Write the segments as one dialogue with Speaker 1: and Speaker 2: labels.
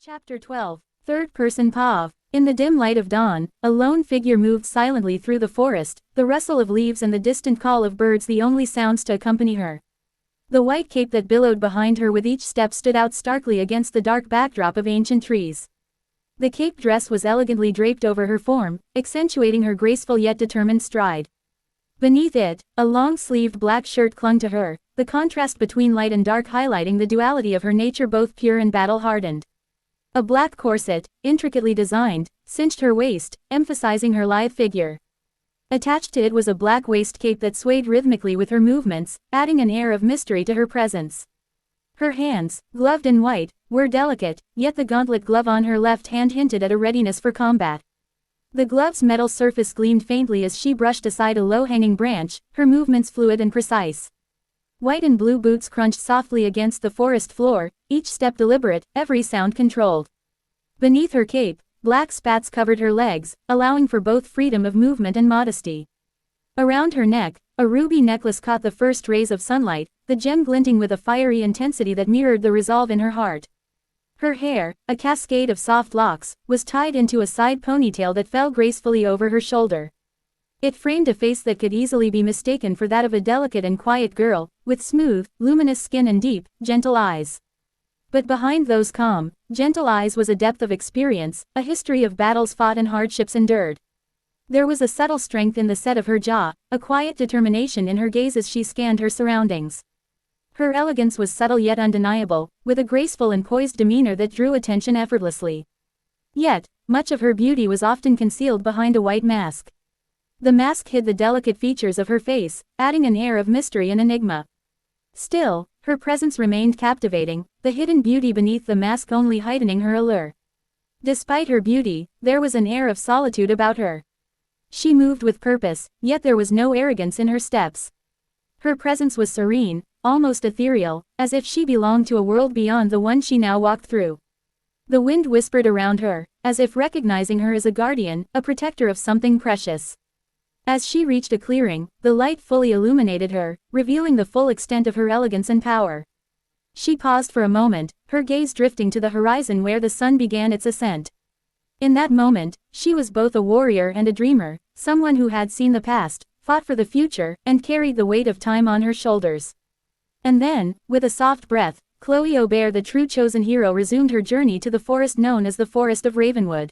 Speaker 1: Chapter 12. Third-person POV. In the dim light of dawn, a lone figure moved silently through the forest, the rustle of leaves and the distant call of birds the only sounds to accompany her. The white cape that billowed behind her with each step stood out starkly against the dark backdrop of ancient trees. The cape dress was elegantly draped over her form, accentuating her graceful yet determined stride. Beneath it, a long-sleeved black shirt clung to her, the contrast between light and dark highlighting the duality of her nature, both pure and battle-hardened. A black corset, intricately designed, cinched her waist, emphasizing her lithe figure. Attached to it was a black waist cape that swayed rhythmically with her movements, adding an air of mystery to her presence. Her hands, gloved in white, were delicate, yet the gauntlet glove on her left hand hinted at a readiness for combat. The glove's metal surface gleamed faintly as she brushed aside a low-hanging branch, her movements fluid and precise. White and blue boots crunched softly against the forest floor, each step deliberate, every sound controlled. Beneath her cape, black spats covered her legs, allowing for both freedom of movement and modesty. Around her neck, a ruby necklace caught the first rays of sunlight, the gem glinting with a fiery intensity that mirrored the resolve in her heart. Her hair, a cascade of soft locks, was tied into a side ponytail that fell gracefully over her shoulder. It framed a face that could easily be mistaken for that of a delicate and quiet girl, with smooth, luminous skin and deep, gentle eyes. But behind those calm, gentle eyes was a depth of experience, a history of battles fought and hardships endured. There was a subtle strength in the set of her jaw, a quiet determination in her gaze as she scanned her surroundings. Her elegance was subtle yet undeniable, with a graceful and poised demeanor that drew attention effortlessly. Yet, much of her beauty was often concealed behind a white mask. The mask hid the delicate features of her face, adding an air of mystery and enigma. Still, her presence remained captivating, the hidden beauty beneath the mask only heightening her allure. Despite her beauty, there was an air of solitude about her. She moved with purpose, yet there was no arrogance in her steps. Her presence was serene, almost ethereal, as if she belonged to a world beyond the one she now walked through. The wind whispered around her, as if recognizing her as a guardian, a protector of something precious. As she reached a clearing, the light fully illuminated her, revealing the full extent of her elegance and power. She paused for a moment, her gaze drifting to the horizon where the sun began its ascent. In that moment, she was both a warrior and a dreamer, someone who had seen the past, fought for the future, and carried the weight of time on her shoulders. And then, with a soft breath, Chloe Aubert, the true chosen hero, resumed her journey to the forest known as the Forest of Ravenwood.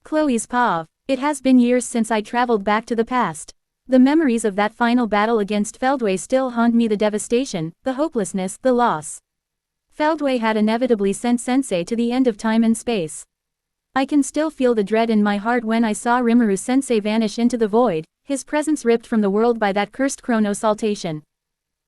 Speaker 1: Chloe's POV. It has been years since I traveled back to the past. The memories of that final battle against Feldway still haunt me, the devastation, the hopelessness, the loss. Feldway had inevitably sent Sensei to the end of time and space. I can still feel the dread in my heart when I saw Rimmeru Sensei vanish into the void, his presence ripped from the world by that cursed chronosaltation.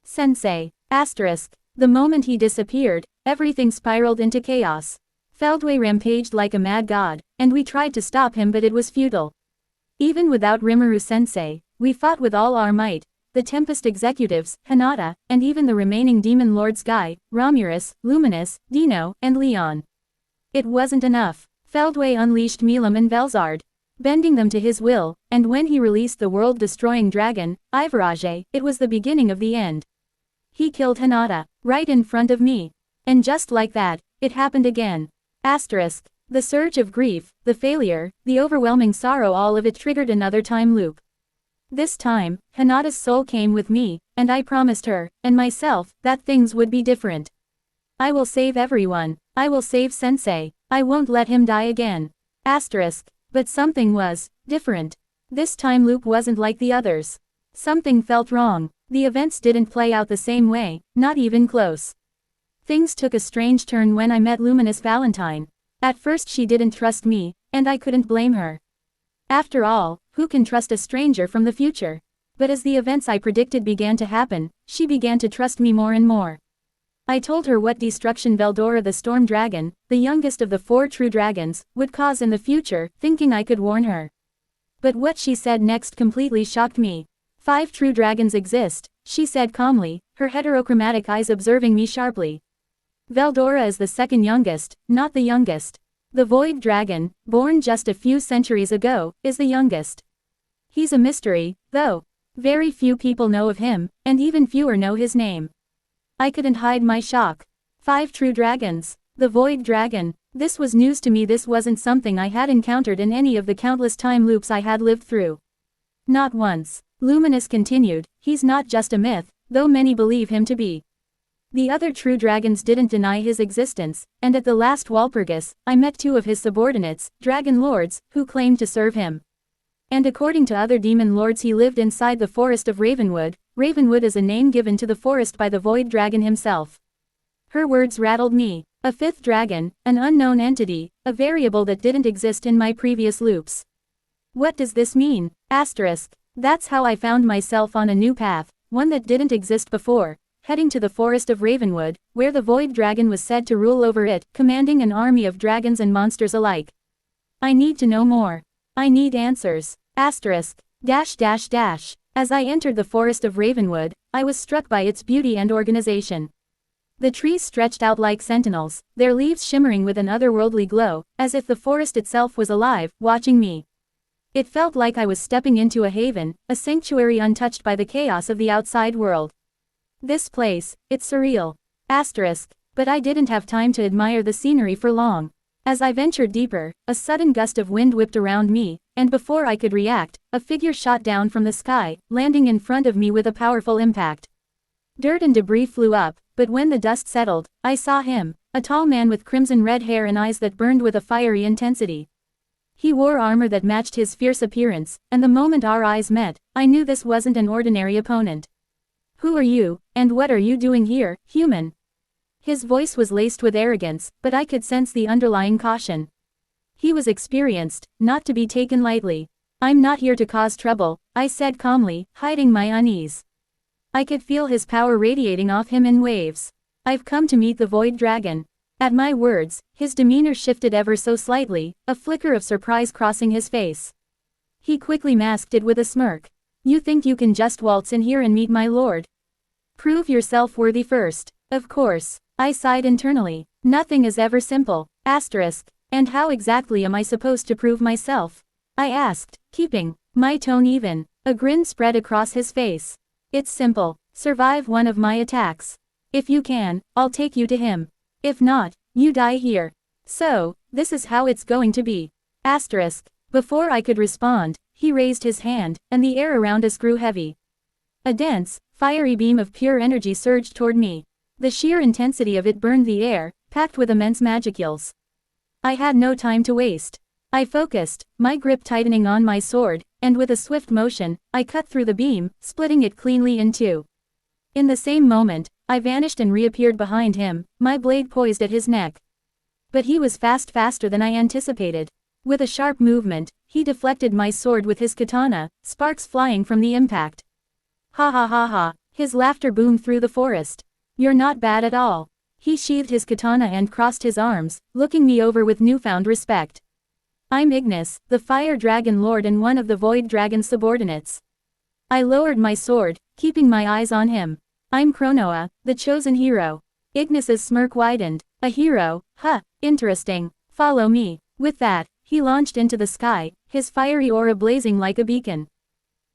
Speaker 1: Sensei. The moment he disappeared, everything spiraled into chaos. Feldway rampaged like a mad god, and we tried to stop him, but it was futile. Even without Rimuru Sensei, we fought with all our might, the Tempest executives, Hinata, and even the remaining demon lords Guy, Romulus, Luminous, Dino, and Leon. It wasn't enough. Feldway unleashed Milam and Velzard, bending them to his will, and when he released the world-destroying dragon, Ivarage, it was the beginning of the end. He killed Hinata, right in front of me. And just like that, it happened again. The surge of grief, the failure, the overwhelming sorrow, all of it triggered another time loop. This time, Hinata's soul came with me, and I promised her, and myself, that things would be different. I will save everyone. I will save Sensei. I won't let him die again. But something was different. This time loop wasn't like the others. Something felt wrong. The events didn't play out the same way, not even close. Things took a strange turn when I met Luminous Valentine. At first she didn't trust me, and I couldn't blame her. After all, who can trust a stranger from the future? But as the events I predicted began to happen, she began to trust me more and more. I told her what destruction Veldora the Storm Dragon, the youngest of the 4 true dragons, would cause in the future, thinking I could warn her. But what she said next completely shocked me. 5 true dragons exist, she said calmly, her heterochromatic eyes observing me sharply. Veldora is the second youngest, not the youngest. The Void Dragon, born just a few centuries ago, is the youngest. He's a mystery, though. Very few people know of him, and even fewer know his name. I couldn't hide my shock. 5 true dragons. The Void Dragon. This was news to me. This wasn't something I had encountered in any of the countless time loops I had lived through. Not once. Luminous continued, he's not just a myth, though many believe him to be. The other true dragons didn't deny his existence, and at the last Walpurgis, I met 2 of his subordinates, dragon lords, who claimed to serve him. And according to other demon lords, he lived inside the forest of Ravenwood. Ravenwood is a name given to the forest by the void dragon himself. Her words rattled me. A 5th dragon, an unknown entity, a variable that didn't exist in my previous loops. What does this mean? That's how I found myself on a new path, one that didn't exist before, heading to the forest of Ravenwood, where the void dragon was said to rule over it, commanding an army of dragons and monsters alike. I need to know more. I need answers. As I entered the forest of Ravenwood, I was struck by its beauty and organization. The trees stretched out like sentinels, their leaves shimmering with an otherworldly glow, as if the forest itself was alive, watching me. It felt like I was stepping into a haven, a sanctuary untouched by the chaos of the outside world. This place, it's surreal. But I didn't have time to admire the scenery for long. As I ventured deeper, a sudden gust of wind whipped around me, and before I could react, a figure shot down from the sky, landing in front of me with a powerful impact. Dirt and debris flew up, but when the dust settled, I saw him, a tall man with crimson red hair and eyes that burned with a fiery intensity. He wore armor that matched his fierce appearance, and the moment our eyes met, I knew this wasn't an ordinary opponent. Who are you, and what are you doing here, human? His voice was laced with arrogance, but I could sense the underlying caution. He was experienced, not to be taken lightly. I'm not here to cause trouble, I said calmly, hiding my unease. I could feel his power radiating off him in waves. I've come to meet the void dragon. At my words, his demeanor shifted ever so slightly, a flicker of surprise crossing his face. He quickly masked it with a smirk. You think you can just waltz in here and meet my lord? Prove yourself worthy first. Of course. I sighed internally. Nothing is ever simple. And how exactly am I supposed to prove myself? I asked, keeping my tone even. A grin spread across his face. It's simple. Survive one of my attacks. If you can, I'll take you to him. If not, you die here. So, this is how it's going to be. Before I could respond, he raised his hand, and the air around us grew heavy. A dense, fiery beam of pure energy surged toward me. The sheer intensity of it burned the air, packed with immense magicules. I had no time to waste. I focused, my grip tightening on my sword, and with a swift motion, I cut through the beam, splitting it cleanly in 2. In the same moment, I vanished and reappeared behind him, my blade poised at his neck. But he was faster than I anticipated. With a sharp movement, he deflected my sword with his katana, sparks flying from the impact. Ha ha ha ha, his laughter boomed through the forest. You're not bad at all. He sheathed his katana and crossed his arms, looking me over with newfound respect. I'm Ignis, the fire dragon lord and one of the void dragon's subordinates. I lowered my sword, keeping my eyes on him. I'm Chronoa, the chosen hero. Ignis's smirk widened. A hero, huh, interesting. Follow me. With that, he launched into the sky, his fiery aura blazing like a beacon.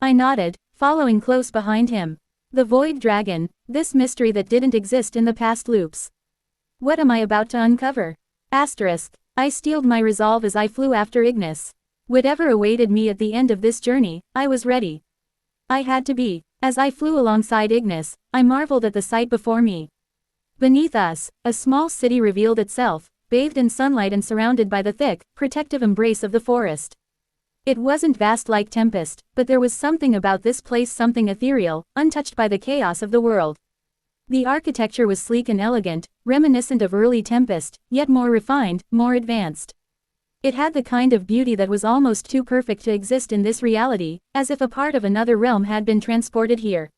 Speaker 1: I nodded, following close behind him. The void dragon, this mystery that didn't exist in the past loops. What am I about to uncover? I steeled my resolve as I flew after Ignis. Whatever awaited me at the end of this journey, I was ready. I had to be. As I flew alongside Ignis, I marveled at the sight before me. Beneath us, a small city revealed itself, bathed in sunlight and surrounded by the thick, protective embrace of the forest. It wasn't vast like Tempest, but there was something about this place, something ethereal, untouched by the chaos of the world. The architecture was sleek and elegant, reminiscent of early Tempest, yet more refined, more advanced. It had the kind of beauty that was almost too perfect to exist in this reality, as if a part of another realm had been transported here.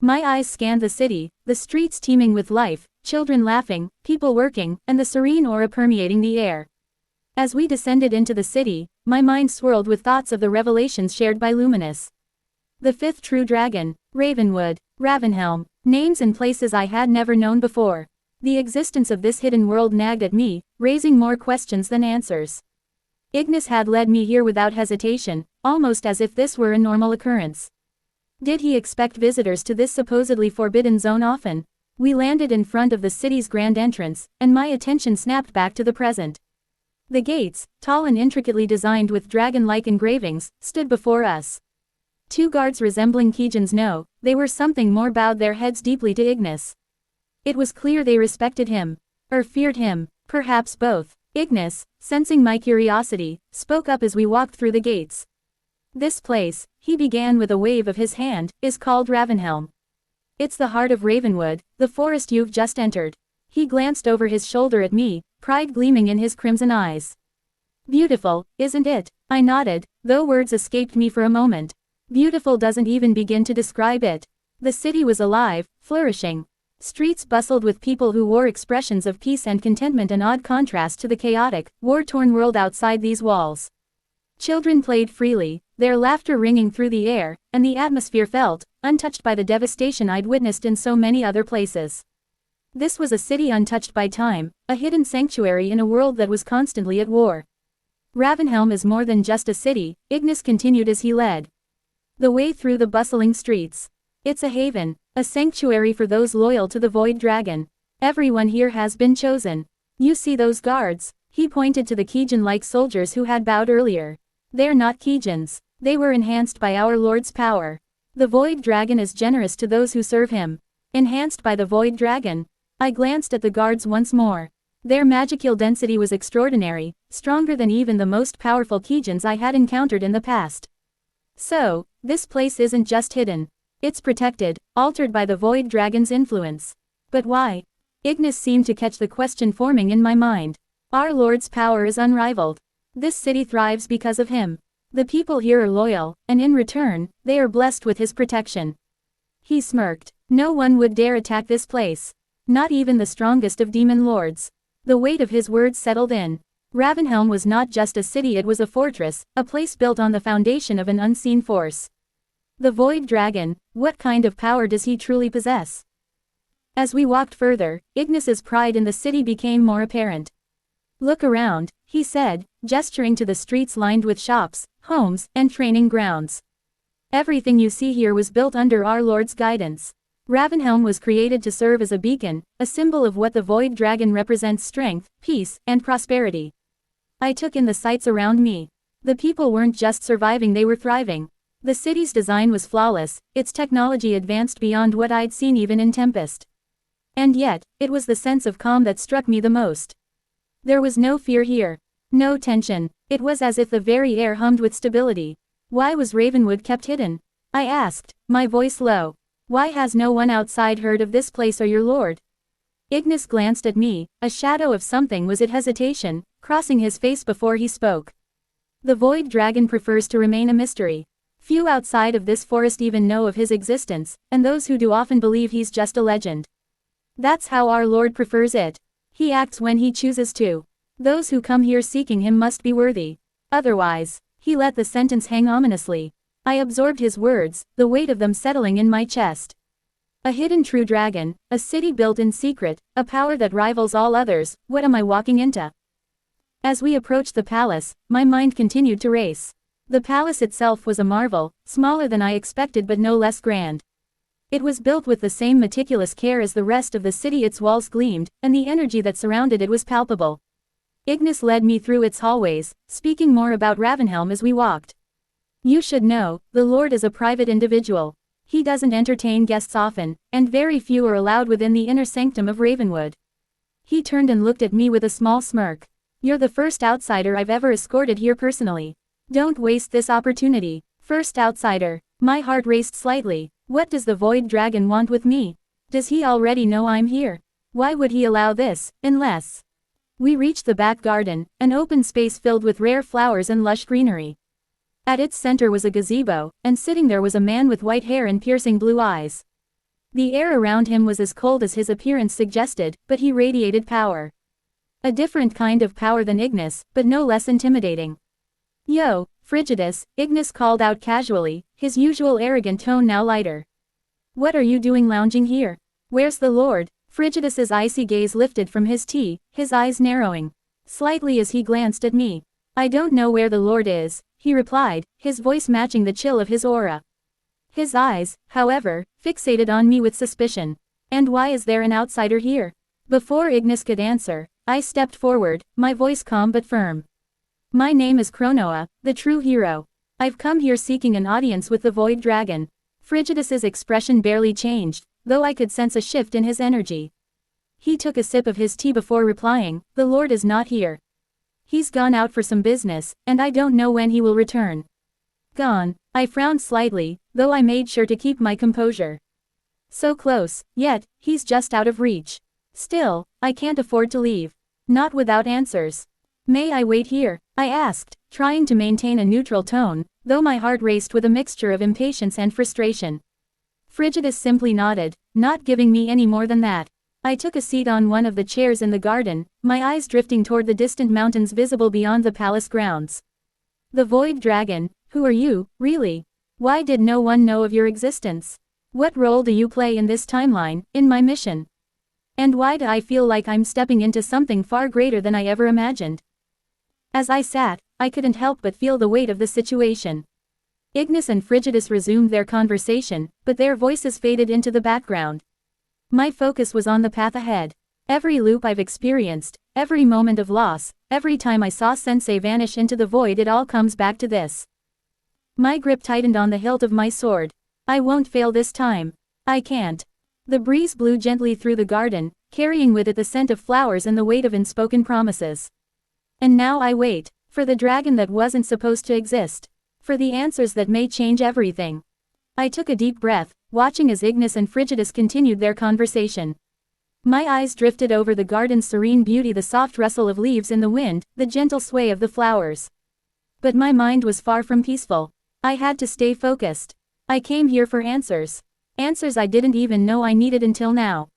Speaker 1: My eyes scanned the city, the streets teeming with life, children laughing, people working, and the serene aura permeating the air. As we descended into the city, my mind swirled with thoughts of the revelations shared by Luminous. The 5th true dragon, Ravenwood, Ravenhelm, names and places I had never known before. The existence of this hidden world nagged at me, raising more questions than answers. Ignis had led me here without hesitation, almost as if this were a normal occurrence. Did he expect visitors to this supposedly forbidden zone often? We landed in front of the city's grand entrance, and my attention snapped back to the present. The gates, tall and intricately designed with dragon-like engravings, stood before us. Two guards resembling Kijans, no, they were something more, bowed their heads deeply to Ignis. It was clear they respected him. Or feared him, perhaps both. Ignis, sensing my curiosity, spoke up as we walked through the gates. This place, he began with a wave of his hand, is called Ravenhelm. It's the heart of Ravenwood, the forest you've just entered. He glanced over his shoulder at me, pride gleaming in his crimson eyes. Beautiful, isn't it? I nodded, though words escaped me for a moment. Beautiful doesn't even begin to describe it. The city was alive, flourishing. Streets bustled with people who wore expressions of peace and contentment, an odd contrast to the chaotic, war-torn world outside these walls. Children played freely, their laughter ringing through the air, and the atmosphere felt untouched by the devastation I'd witnessed in so many other places. This was a city untouched by time, a hidden sanctuary in a world that was constantly at war. Ravenhelm is more than just a city, Ignis continued as he led the way through the bustling streets. It's a haven, a sanctuary for those loyal to the Void Dragon. Everyone here has been chosen. You see those guards? He pointed to the Kijan-like soldiers who had bowed earlier. They're not Kijans. They were enhanced by our Lord's power. The Void Dragon is generous to those who serve him. Enhanced by the Void Dragon. I glanced at the guards once more. Their magical density was extraordinary, stronger than even the most powerful Kijans I had encountered in the past. So, this place isn't just hidden. It's protected, altered by the Void Dragon's influence. But why? Ignis seemed to catch the question forming in my mind. Our Lord's power is unrivaled. This city thrives because of him. The people here are loyal, and in return, they are blessed with his protection. He smirked. No one would dare attack this place. Not even the strongest of demon lords. The weight of his words settled in. Ravenhelm was not just a city, it was a fortress, a place built on the foundation of an unseen force. The Void Dragon, what kind of power does he truly possess? As we walked further, Ignis's pride in the city became more apparent. Look around, he said, gesturing to the streets lined with shops, homes, and training grounds. Everything you see here was built under our Lord's guidance. Ravenhelm was created to serve as a beacon, a symbol of what the Void Dragon represents: strength, peace, and prosperity. I took in the sights around me. The people weren't just surviving, they were thriving. The city's design was flawless, its technology advanced beyond what I'd seen even in Tempest. And yet, it was the sense of calm that struck me the most. There was no fear here. No tension. It was as if the very air hummed with stability. Why was Ravenwood kept hidden? I asked, my voice low. Why has no one outside heard of this place or your lord? Ignis glanced at me, a shadow of something, was it hesitation, crossing his face before he spoke. The Void Dragon prefers to remain a mystery. Few outside of this forest even know of his existence, and those who do often believe he's just a legend. That's how our Lord prefers it. He acts when he chooses to. Those who come here seeking him must be worthy. Otherwise, he let the sentence hang ominously. I absorbed his words, the weight of them settling in my chest. A hidden true dragon, a city built in secret, a power that rivals all others, what am I walking into? As we approached the palace, my mind continued to race. The palace itself was a marvel, smaller than I expected but no less grand. It was built with the same meticulous care as the rest of the city, its walls gleamed, and the energy that surrounded it was palpable. Ignis led me through its hallways, speaking more about Ravenhelm as we walked. You should know, the Lord is a private individual. He doesn't entertain guests often, and very few are allowed within the inner sanctum of Ravenwood. He turned and looked at me with a small smirk. You're the first outsider I've ever escorted here personally. Don't waste this opportunity. First outsider. My heart raced slightly. What does the Void Dragon want with me? Does he already know I'm here? Why would he allow this, unless... We reached the back garden, an open space filled with rare flowers and lush greenery. At its center was a gazebo, and sitting there was a man with white hair and piercing blue eyes. The air around him was as cold as his appearance suggested, but he radiated power. A different kind of power than Ignis, but no less intimidating. Yo, Frigidus, Ignis called out casually, his usual arrogant tone now lighter. What are you doing lounging here? Where's the Lord? Frigidus's icy gaze lifted from his tea, his eyes narrowing slightly as he glanced at me. I don't know where the Lord is, he replied, his voice matching the chill of his aura. His eyes, however, fixated on me with suspicion. And why is there an outsider here? Before Ignis could answer, I stepped forward, my voice calm but firm. My name is Chronoa, the true hero. I've come here seeking an audience with the Void Dragon. Frigidus's expression barely changed, though I could sense a shift in his energy. He took a sip of his tea before replying, "The Lord is not here. He's gone out for some business, and I don't know when he will return." Gone. I frowned slightly, though I made sure to keep my composure. So close, yet, he's just out of reach. Still, I can't afford to leave. Not without answers. "May I wait here?" I asked, trying to maintain a neutral tone, though my heart raced with a mixture of impatience and frustration. Frigidus simply nodded, not giving me any more than that. I took a seat on one of the chairs in the garden, my eyes drifting toward the distant mountains visible beyond the palace grounds. "The Void Dragon, who are you, really? Why did no one know of your existence? What role do you play in this timeline, in my mission? And why do I feel like I'm stepping into something far greater than I ever imagined?" As I sat, I couldn't help but feel the weight of the situation. Ignis and Frigidus resumed their conversation, but their voices faded into the background. My focus was on the path ahead. Every loop I've experienced, every moment of loss, every time I saw Sensei vanish into the void, it all comes back to this. My grip tightened on the hilt of my sword. I won't fail this time. I can't. The breeze blew gently through the garden, carrying with it the scent of flowers and the weight of unspoken promises. And now I wait. For the dragon that wasn't supposed to exist. For the answers that may change everything. I took a deep breath, watching as Ignis and Frigidus continued their conversation. My eyes drifted over the garden's serene beauty, the soft rustle of leaves in the wind, the gentle sway of the flowers. But my mind was far from peaceful. I had to stay focused. I came here for answers. Answers I didn't even know I needed until now.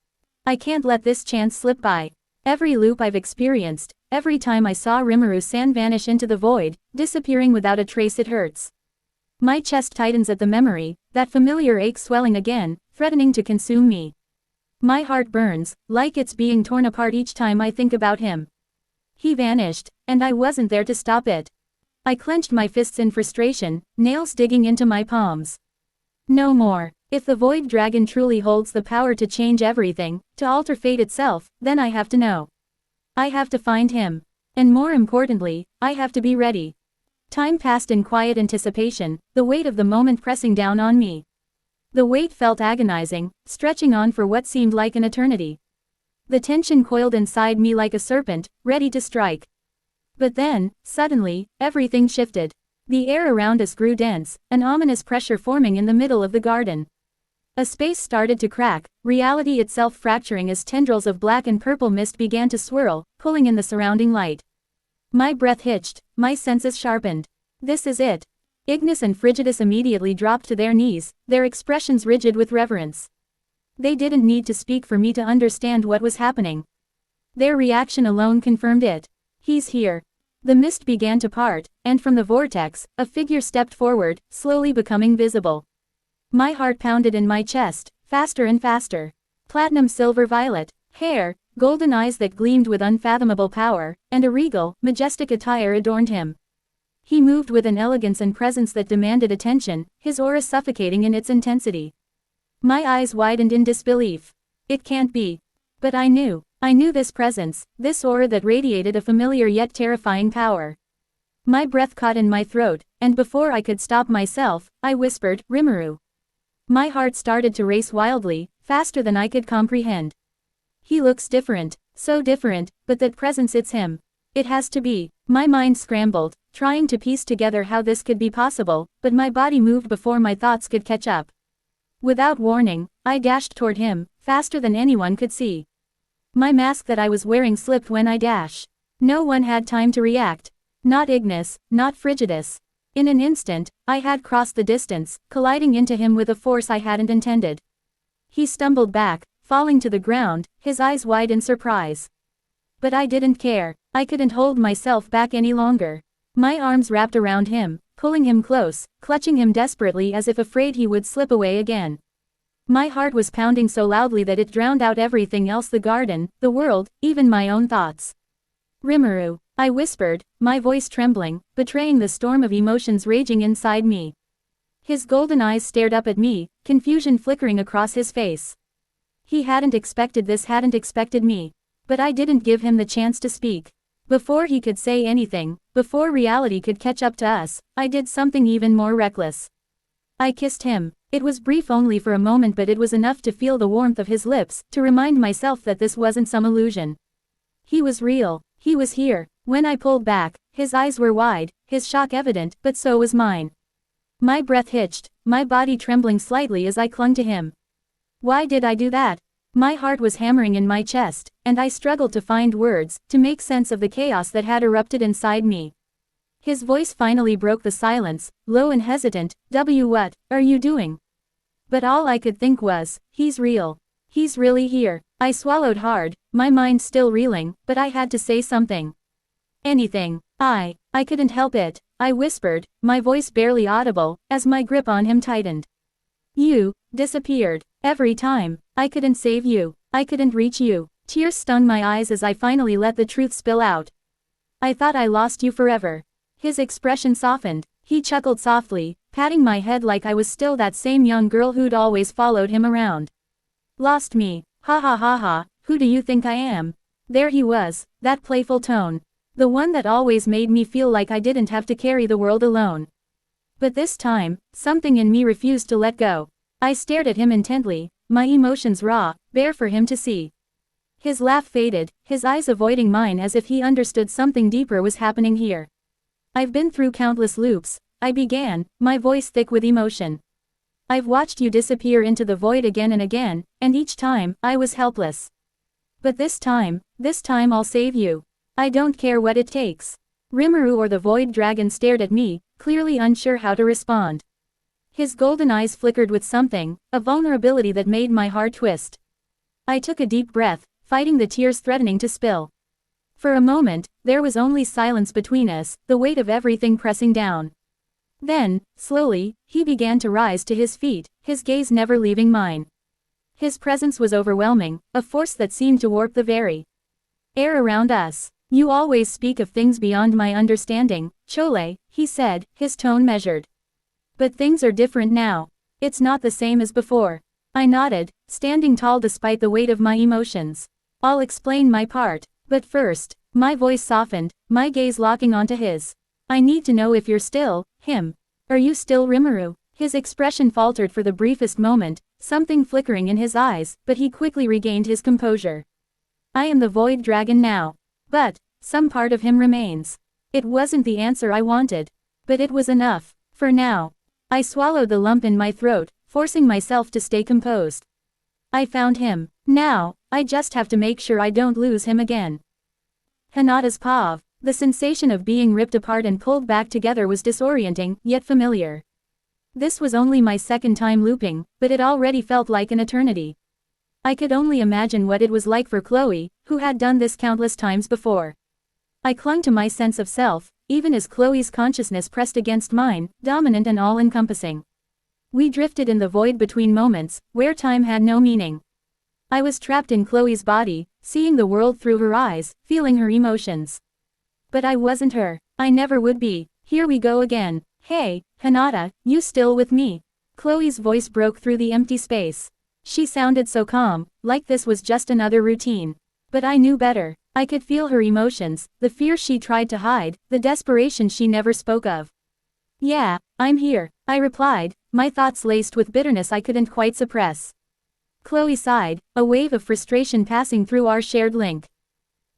Speaker 1: I can't let this chance slip by. Every loop I've experienced, every time I saw Rimmeru-san vanish into the void, disappearing without a trace, it hurts. My chest tightens at the memory, that familiar ache swelling again, threatening to consume me. My heart burns, like it's being torn apart each time I think about him. He vanished, and I wasn't there to stop it. I clenched my fists in frustration, nails digging into my palms. No more. If the Void Dragon truly holds the power to change everything, to alter fate itself, then I have to know. I have to find him. And more importantly, I have to be ready. Time passed in quiet anticipation, the weight of the moment pressing down on me. The weight felt agonizing, stretching on for what seemed like an eternity. The tension coiled inside me like a serpent, ready to strike. But then, suddenly, everything shifted. The air around us grew dense, an ominous pressure forming in the middle of the garden. A space started to crack, reality itself fracturing as tendrils of black and purple mist began to swirl, pulling in the surrounding light. My breath hitched, my senses sharpened. This is it. Ignis and Frigidus immediately dropped to their knees, their expressions rigid with reverence. They didn't need to speak for me to understand what was happening. Their reaction alone confirmed it. He's here. The mist began to part, and from the vortex, a figure stepped forward, slowly becoming visible. My heart pounded in my chest, faster and faster. Platinum silver violet hair, golden eyes that gleamed with unfathomable power, and a regal, majestic attire adorned him. He moved with an elegance and presence that demanded attention, his aura suffocating in its intensity. My eyes widened in disbelief. It can't be. But I knew this presence, this aura that radiated a familiar yet terrifying power. My breath caught in my throat, and before I could stop myself, I whispered, "Rimmeru." My heart started to race wildly, faster than I could comprehend. He looks different, so different, but that presence, it's him. It has to be. My mind scrambled, trying to piece together how this could be possible, but my body moved before my thoughts could catch up. Without warning, I dashed toward him, faster than anyone could see. My mask that I was wearing slipped when I dashed. No one had time to react. Not Ignis, not Frigidus. In an instant, I had crossed the distance, colliding into him with a force I hadn't intended. He stumbled back, falling to the ground, his eyes wide in surprise. But I didn't care. I couldn't hold myself back any longer. My arms wrapped around him, pulling him close, clutching him desperately as if afraid he would slip away again. My heart was pounding so loudly that it drowned out everything else, the garden, the world, even my own thoughts. "Rimmeru," I whispered, my voice trembling, betraying the storm of emotions raging inside me. His golden eyes stared up at me, confusion flickering across his face. He hadn't expected this, hadn't expected me. But I didn't give him the chance to speak. Before he could say anything, before reality could catch up to us, I did something even more reckless. I kissed him. It was brief only for a moment, but it was enough to feel the warmth of his lips, to remind myself that this wasn't some illusion. He was real. He was here. When I pulled back, his eyes were wide, his shock evident, but so was mine. My breath hitched, my body trembling slightly as I clung to him. Why did I do that? My heart was hammering in my chest, and I struggled to find words, to make sense of the chaos that had erupted inside me. His voice finally broke the silence, low and hesitant. What are you doing? But all I could think was, he's real. He's really here. I swallowed hard, my mind still reeling, but I had to say something. Anything. I couldn't help it. I whispered, my voice barely audible, as my grip on him tightened. You disappeared. Every time. I couldn't save you. I couldn't reach you. Tears stung my eyes as I finally let the truth spill out. I thought I lost you forever. His expression softened. He chuckled softly, patting my head like I was still that same young girl who'd always followed him around. Lost me. Ha ha ha ha, who do you think I am? There he was, that playful tone. The one that always made me feel like I didn't have to carry the world alone. But this time, something in me refused to let go. I stared at him intently, my emotions raw, bare for him to see. His laugh faded, his eyes avoiding mine as if he understood something deeper was happening here. I've been through countless loops, I began, my voice thick with emotion. I've watched you disappear into the void again and again, and each time, I was helpless. But this time I'll save you. I don't care what it takes. Rimmeru or the void dragon stared at me, clearly unsure how to respond. His golden eyes flickered with something, a vulnerability that made my heart twist. I took a deep breath, fighting the tears threatening to spill. For a moment, there was only silence between us, the weight of everything pressing down. Then, slowly, he began to rise to his feet, his gaze never leaving mine. His presence was overwhelming, a force that seemed to warp the very air around us. You always speak of things beyond my understanding, Chole, he said, his tone measured. But things are different now. It's not the same as before. I nodded, standing tall despite the weight of my emotions. I'll explain my part. But first, my voice softened, my gaze locking onto his. I need to know if you're still him. Are you still Rimmeru? His expression faltered for the briefest moment, something flickering in his eyes, but he quickly regained his composure. I am the void dragon now. But some part of him remains. It wasn't the answer I wanted. But it was enough. For now. I swallowed the lump in my throat, forcing myself to stay composed. I found him. Now, I just have to make sure I don't lose him again. Hinata's paw. The sensation of being ripped apart and pulled back together was disorienting, yet familiar. This was only my second time looping, but it already felt like an eternity. I could only imagine what it was like for Chloe, who had done this countless times before. I clung to my sense of self, even as Chloe's consciousness pressed against mine, dominant and all-encompassing. We drifted in the void between moments, where time had no meaning. I was trapped in Chloe's body, seeing the world through her eyes, feeling her emotions. But I wasn't her. I never would be. Here we go again. Hey, Hinata, you still with me? Chloe's voice broke through the empty space. She sounded so calm, like this was just another routine. But I knew better. I could feel her emotions, the fear she tried to hide, the desperation she never spoke of. Yeah, I'm here, I replied, my thoughts laced with bitterness I couldn't quite suppress. Chloe sighed, a wave of frustration passing through our shared link.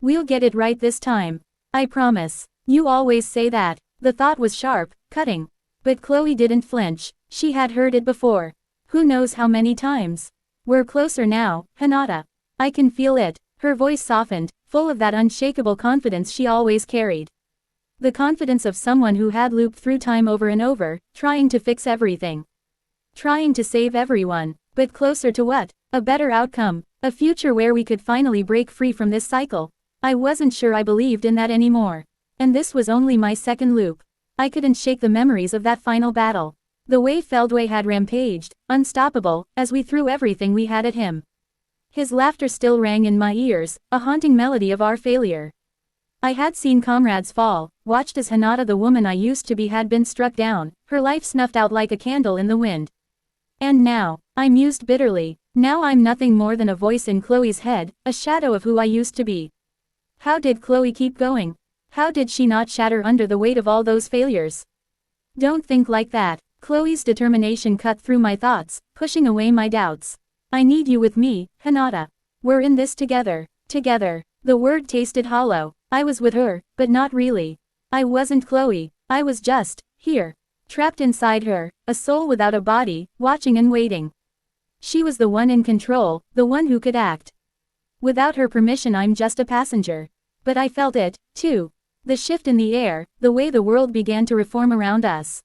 Speaker 1: We'll get it right this time. I promise. You always say that. The thought was sharp, cutting. But Chloe didn't flinch. She had heard it before. Who knows how many times. We're closer now, Hinata. I can feel it. Her voice softened, full of that unshakable confidence she always carried. The confidence of someone who had looped through time over and over, trying to fix everything. Trying to save everyone. But closer to what? A better outcome. A future where we could finally break free from this cycle. I wasn't sure I believed in that anymore. And this was only my second loop. I couldn't shake the memories of that final battle. The way Feldway had rampaged, unstoppable, as we threw everything we had at him. His laughter still rang in my ears, a haunting melody of our failure. I had seen comrades fall, watched as Hinata, the woman I used to be, had been struck down, her life snuffed out like a candle in the wind. And now, I mused bitterly, Now I'm nothing more than a voice in Chloe's head, a shadow of who I used to be. How did Chloe keep going? How did she not shatter under the weight of all those failures? Don't think like that. Chloe's determination cut through my thoughts, pushing away my doubts. I need you with me, Hinata. We're in this together. Together. The word tasted hollow. I was with her, but not really. I wasn't Chloe. I was just, here. Trapped inside her, a soul without a body, watching and waiting. She was the one in control, the one who could act. Without her permission I'm just a passenger. But I felt it, too. The shift in the air, the way the world began to reform around us.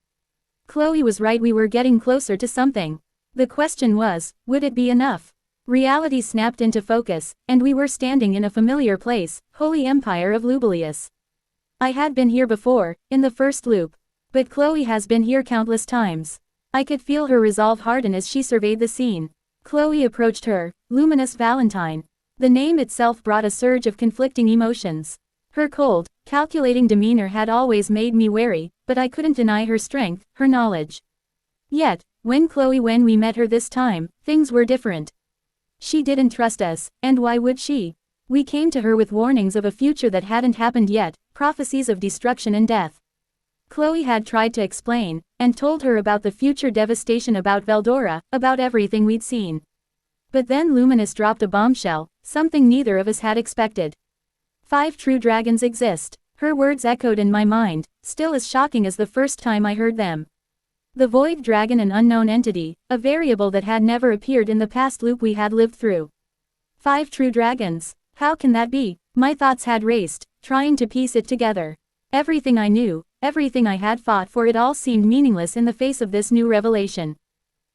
Speaker 1: Chloe was right, we were getting closer to something. The question was, would it be enough? Reality snapped into focus, and we were standing in a familiar place, Holy Empire of Lubelius. I had been here before, in the first loop. But Chloe has been here countless times. I could feel her resolve harden as she surveyed the scene. Chloe approached her, Luminous Valentine. The name itself brought a surge of conflicting emotions. Her cold, calculating demeanor had always made me wary, but I couldn't deny her strength, her knowledge. Yet, when we met her this time, things were different. She didn't trust us, and why would she? We came to her with warnings of a future that hadn't happened yet, prophecies of destruction and death. Chloe had tried to explain, and told her about the future devastation, about Veldora, about everything we'd seen. But then Luminous dropped a bombshell, something neither of us had expected. 5 true dragons exist. Her words echoed in my mind, still as shocking as the first time I heard them. The void dragon, an unknown entity, a variable that had never appeared in the past loop we had lived through. 5 true dragons. How can that be? My thoughts had raced, trying to piece it together. Everything I knew, everything I had fought for, it all seemed meaningless in the face of this new revelation.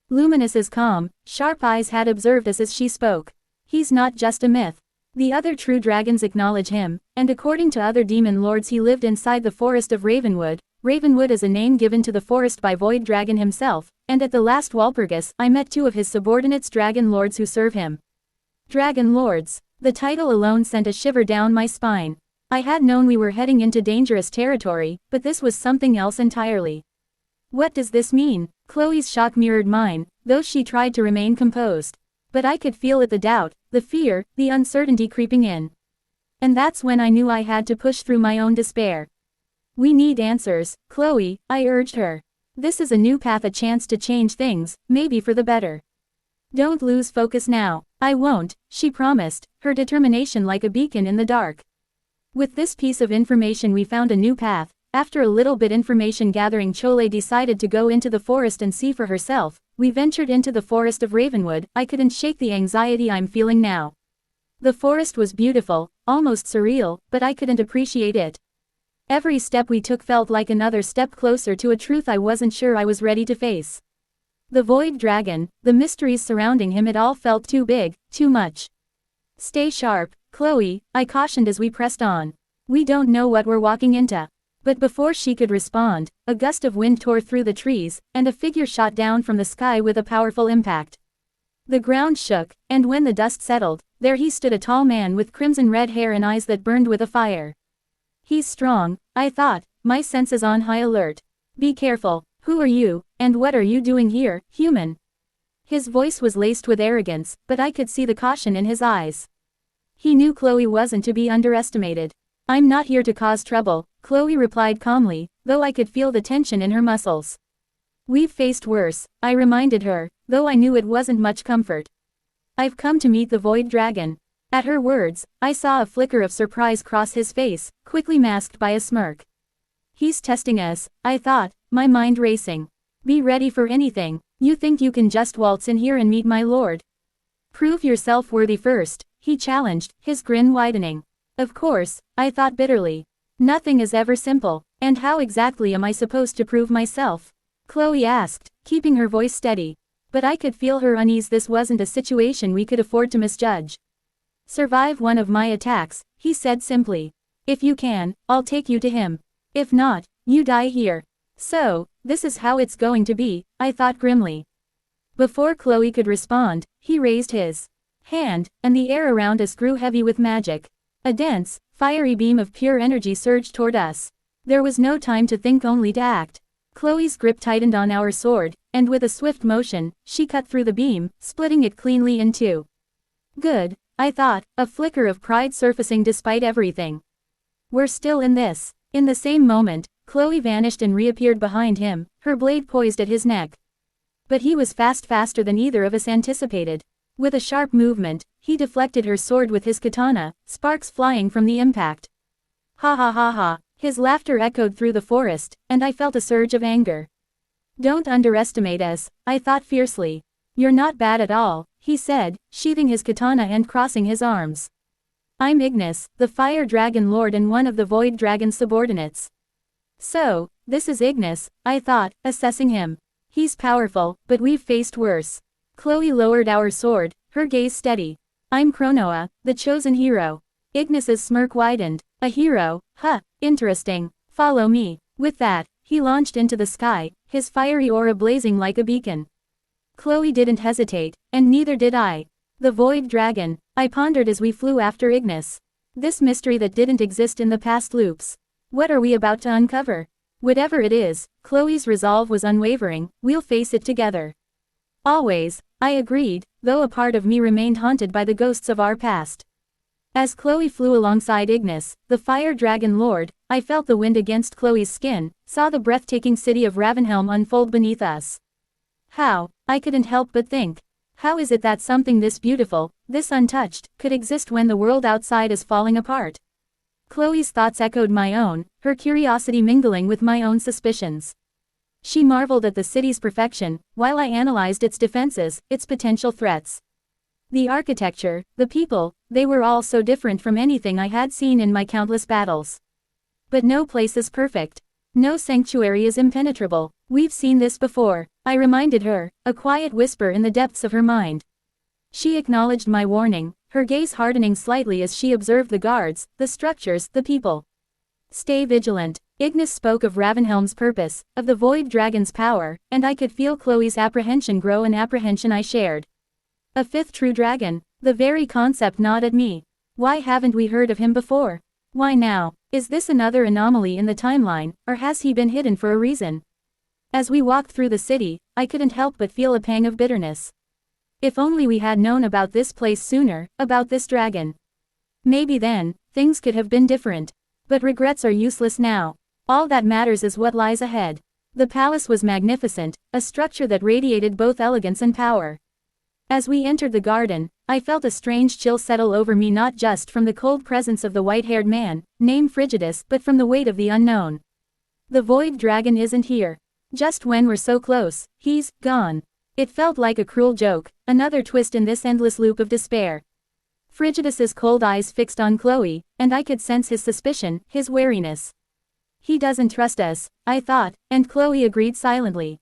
Speaker 1: Luminous's calm, sharp eyes had observed us as she spoke. He's not just a myth. The other true dragons acknowledge him, and according to other demon lords he lived inside the forest of Ravenwood. Ravenwood is a name given to the forest by Void Dragon himself, and at the last Walpurgis I met 2 of his subordinates, dragon lords who serve him. Dragon lords. The title alone sent a shiver down my spine. I had known we were heading into dangerous territory, but this was something else entirely. What does this mean? Chloe's shock mirrored mine, though she tried to remain composed. But I could feel it, the doubt, the fear, the uncertainty creeping in. And that's when I knew I had to push through my own despair. We need answers, Chloe, I urged her. This is a new path, a chance to change things, maybe for the better. Don't lose focus now. I won't, she promised, her determination like a beacon in the dark. With this piece of information we found a new path. After a little bit information gathering, Chole decided to go into the forest and see for herself. We ventured into the forest of Ravenwood. I couldn't shake the anxiety I'm feeling now. The forest was beautiful, almost surreal, but I couldn't appreciate it. Every step we took felt like another step closer to a truth I wasn't sure I was ready to face. The Void Dragon, the mysteries surrounding him, it all felt too big, too much. Stay sharp, Chloe, I cautioned as we pressed on. We don't know what we're walking into. But before she could respond, a gust of wind tore through the trees, and a figure shot down from the sky with a powerful impact. The ground shook, and when the dust settled, there he stood, a tall man with crimson red hair and eyes that burned with a fire. He's strong, I thought, my senses on high alert. Be careful, who are you, and what are you doing here, human? His voice was laced with arrogance, but I could see the caution in his eyes. He knew Chloe wasn't to be underestimated. I'm not here to cause trouble, Chloe replied calmly, though I could feel the tension in her muscles. We've faced worse, I reminded her, though I knew it wasn't much comfort. I've come to meet the Void Dragon. At her words, I saw a flicker of surprise cross his face, quickly masked by a smirk. He's testing us, I thought, my mind racing. Be ready for anything. You think you can just waltz in here and meet my lord? Prove yourself worthy first, he challenged, his grin widening. Of course, I thought bitterly. Nothing is ever simple, and how exactly am I supposed to prove myself? Chloe asked, keeping her voice steady. But I could feel her unease. This wasn't a situation we could afford to misjudge. Survive one of my attacks, he said simply. If you can, I'll take you to him. If not, you die here. So, this is how it's going to be, I thought grimly. Before Chloe could respond, he raised his hand, and the air around us grew heavy with magic. A dense, fiery beam of pure energy surged toward us. There was no time to think, only to act. Chloe's grip tightened on our sword, and with a swift motion, she cut through the beam, splitting it cleanly in two. Good, I thought, a flicker of pride surfacing despite everything. We're still in this. In the same moment, Chloe vanished and reappeared behind him, her blade poised at his neck. But he was faster than either of us anticipated. With a sharp movement, he deflected her sword with his katana, sparks flying from the impact. Ha ha ha ha, his laughter echoed through the forest, and I felt a surge of anger. Don't underestimate us, I thought fiercely. You're not bad at all, he said, sheathing his katana and crossing his arms. I'm Ignis, the Fire Dragon Lord and one of the Void Dragon's subordinates. So, this is Ignis, I thought, assessing him. He's powerful, but we've faced worse. Chloe lowered our sword, her gaze steady. I'm Chronoa, the chosen hero. Ignis's smirk widened. A hero, huh, interesting. Follow me. With that, he launched into the sky, his fiery aura blazing like a beacon. Chloe didn't hesitate, and neither did I. The Void Dragon, I pondered as we flew after Ignis. This mystery that didn't exist in the past loops. What are we about to uncover? Whatever it is, Chloe's resolve was unwavering, we'll face it together. Always, I agreed, though a part of me remained haunted by the ghosts of our past. As Chloe flew alongside Ignis, the Fire Dragon Lord, I felt the wind against Chloe's skin, saw the breathtaking city of Ravenhelm unfold beneath us. How, I couldn't help but think. How is it that something this beautiful, this untouched, could exist when the world outside is falling apart? Chloe's thoughts echoed my own, her curiosity mingling with my own suspicions. She marveled at the city's perfection, while I analyzed its defenses, its potential threats. The architecture, the people, they were all so different from anything I had seen in my countless battles. But no place is perfect. No sanctuary is impenetrable. We've seen this before, I reminded her, a quiet whisper in the depths of her mind. She acknowledged my warning, her gaze hardening slightly as she observed the guards, the structures, the people. Stay vigilant. Ignis spoke of Ravenhelm's purpose, of the Void Dragon's power, and I could feel Chloe's apprehension grow, an apprehension I shared. A fifth true dragon, the very concept gnawed at me. Why haven't we heard of him before? Why now? Is this another anomaly in the timeline, or has he been hidden for a reason? As we walked through the city, I couldn't help but feel a pang of bitterness. If only we had known about this place sooner, about this dragon. Maybe then, things could have been different. But regrets are useless now. All that matters is what lies ahead. The palace was magnificent, a structure that radiated both elegance and power. As we entered the garden, I felt a strange chill settle over me, not just from the cold presence of the white-haired man, named Frigidus, but from the weight of the unknown. The Void Dragon isn't here. Just when we're so close, he's gone. It felt like a cruel joke, another twist in this endless loop of despair. Frigidus's cold eyes fixed on Chloe, and I could sense his suspicion, his wariness. He doesn't trust us, I thought, and Chloe agreed silently.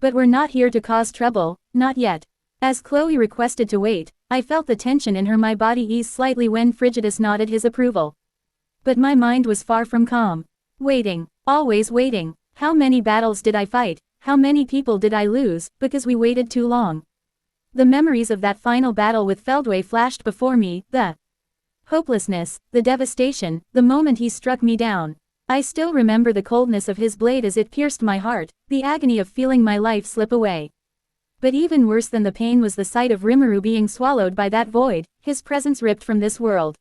Speaker 1: But we're not here to cause trouble, not yet. As Chloe requested to wait, I felt the tension in her, my body ease slightly when Frigidus nodded his approval. But my mind was far from calm. Waiting, always waiting. How many battles did I fight? How many people did I lose, because we waited too long? The memories of that final battle with Feldway flashed before me, the hopelessness, the devastation, the moment he struck me down. I still remember the coldness of his blade as it pierced my heart, the agony of feeling my life slip away. But even worse than the pain was the sight of Rimmeru being swallowed by that void, his presence ripped from this world.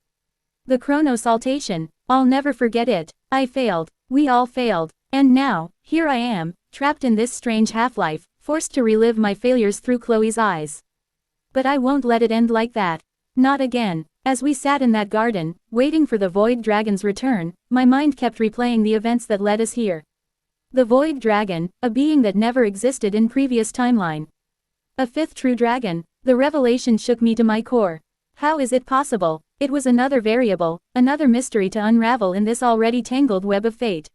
Speaker 1: The chronosaltation, I'll never forget it. I failed. We all failed. And now, here I am, trapped in this strange half-life, forced to relive my failures through Chloe's eyes. But I won't let it end like that. Not again. As we sat in that garden, waiting for the Void Dragon's return, my mind kept replaying the events that led us here. The Void Dragon, a being that never existed in previous timeline. A fifth true dragon, the revelation shook me to my core. How is it possible? It was another variable, another mystery to unravel in this already tangled web of fate.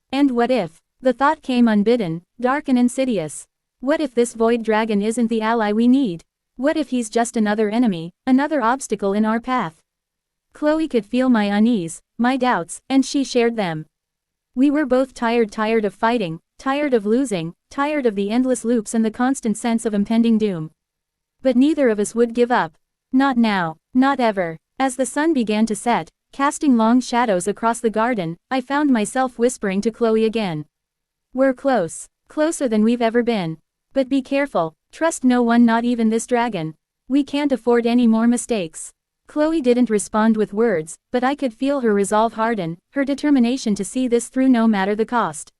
Speaker 1: And what if? The thought came unbidden, dark and insidious. What if this Void Dragon isn't the ally we need? What if he's just another enemy, another obstacle in our path? Chloe could feel my unease, my doubts, and she shared them. We were both tired of fighting, tired of losing, tired of the endless loops and the constant sense of impending doom. But neither of us would give up. Not now, not ever. As the sun began to set, casting long shadows across the garden, I found myself whispering to Chloe again. We're close, closer than we've ever been. But be careful, trust no one, not even this dragon. We can't afford any more mistakes. Chloe didn't respond with words, but I could feel her resolve harden, her determination to see this through no matter the cost.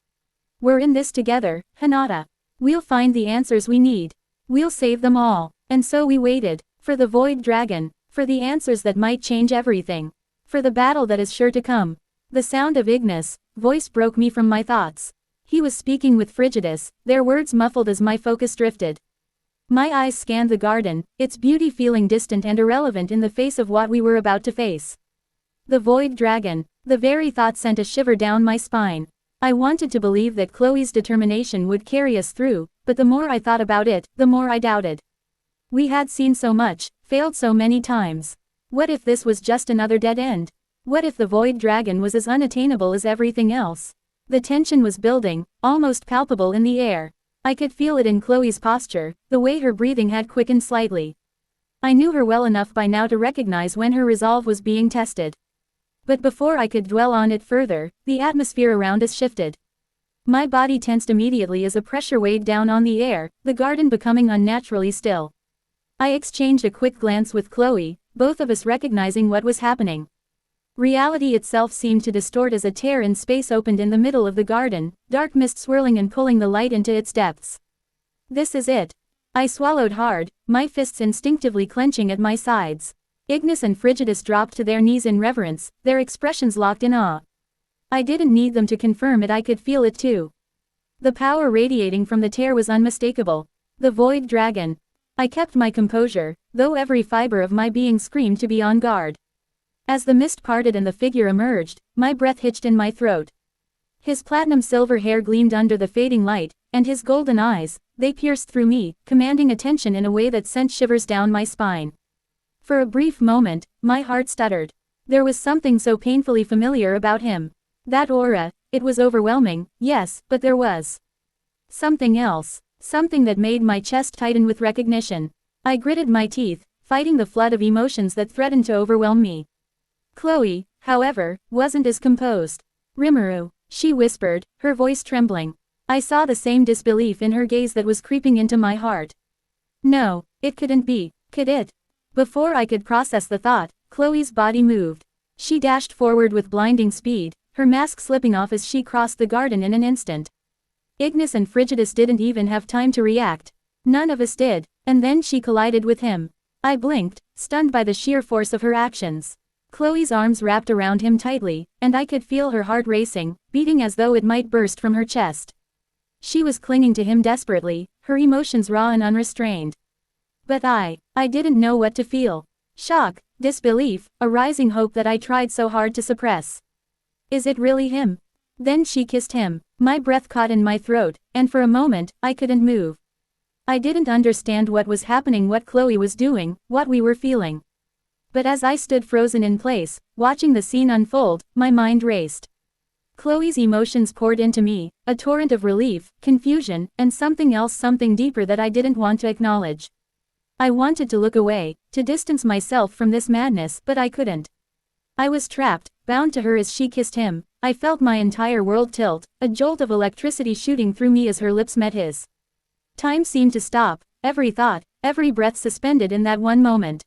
Speaker 1: We're in this together, Hinata. We'll find the answers we need. We'll save them all. And so we waited. For the Void Dragon. For the answers that might change everything. For the battle that is sure to come. The sound of Ignis' voice broke me from my thoughts. He was speaking with frigidness, their words muffled as my focus drifted. My eyes scanned the garden, its beauty feeling distant and irrelevant in the face of what we were about to face. The Void Dragon. The very thought sent a shiver down my spine. I wanted to believe that Chloe's determination would carry us through, but the more I thought about it, the more I doubted. We had seen so much, failed so many times. What if this was just another dead end? What if the Void Dragon was as unattainable as everything else? The tension was building, almost palpable in the air. I could feel it in Chloe's posture, the way her breathing had quickened slightly. I knew her well enough by now to recognize when her resolve was being tested. But before I could dwell on it further, the atmosphere around us shifted. My body tensed immediately as a pressure weighed down on the air, the garden becoming unnaturally still. I exchanged a quick glance with Chloe, both of us recognizing what was happening. Reality itself seemed to distort as a tear in space opened in the middle of the garden, dark mist swirling and pulling the light into its depths. This is it. I swallowed hard, my fists instinctively clenching at my sides. Ignis and Frigidus dropped to their knees in reverence, their expressions locked in awe. I didn't need them to confirm it, I could feel it too. The power radiating from the tear was unmistakable. The Void Dragon. I kept my composure, though every fiber of my being screamed to be on guard. As the mist parted and the figure emerged, my breath hitched in my throat. His platinum silver hair gleamed under the fading light, and his golden eyes, they pierced through me, commanding attention in a way that sent shivers down my spine. For a brief moment, my heart stuttered. There was something so painfully familiar about him. That aura, it was overwhelming, yes, but there was something else, something that made my chest tighten with recognition. I gritted my teeth, fighting the flood of emotions that threatened to overwhelm me. Chloe, however, wasn't as composed. Rimmeru, she whispered, her voice trembling. I saw the same disbelief in her gaze that was creeping into my heart. No, it couldn't be, could it? Before I could process the thought, Chloe's body moved. She dashed forward with blinding speed, her mask slipping off as she crossed the garden in an instant. Ignis and Frigidus didn't even have time to react. None of us did, and then she collided with him. I blinked, stunned by the sheer force of her actions. Chloe's arms wrapped around him tightly, and I could feel her heart racing, beating as though it might burst from her chest. She was clinging to him desperately, her emotions raw and unrestrained. But I didn't know what to feel. Shock, disbelief, a rising hope that I tried so hard to suppress. Is it really him? Then she kissed him. My breath caught in my throat, and for a moment, I couldn't move. I didn't understand what was happening, what Chloe was doing, what we were feeling. But as I stood frozen in place, watching the scene unfold, my mind raced. Chloe's emotions poured into me, a torrent of relief, confusion, and something else, something deeper that I didn't want to acknowledge. I wanted to look away, to distance myself from this madness, but I couldn't. I was trapped, bound to her as she kissed him. I felt my entire world tilt, a jolt of electricity shooting through me as her lips met his. Time seemed to stop, every thought, every breath suspended in that one moment.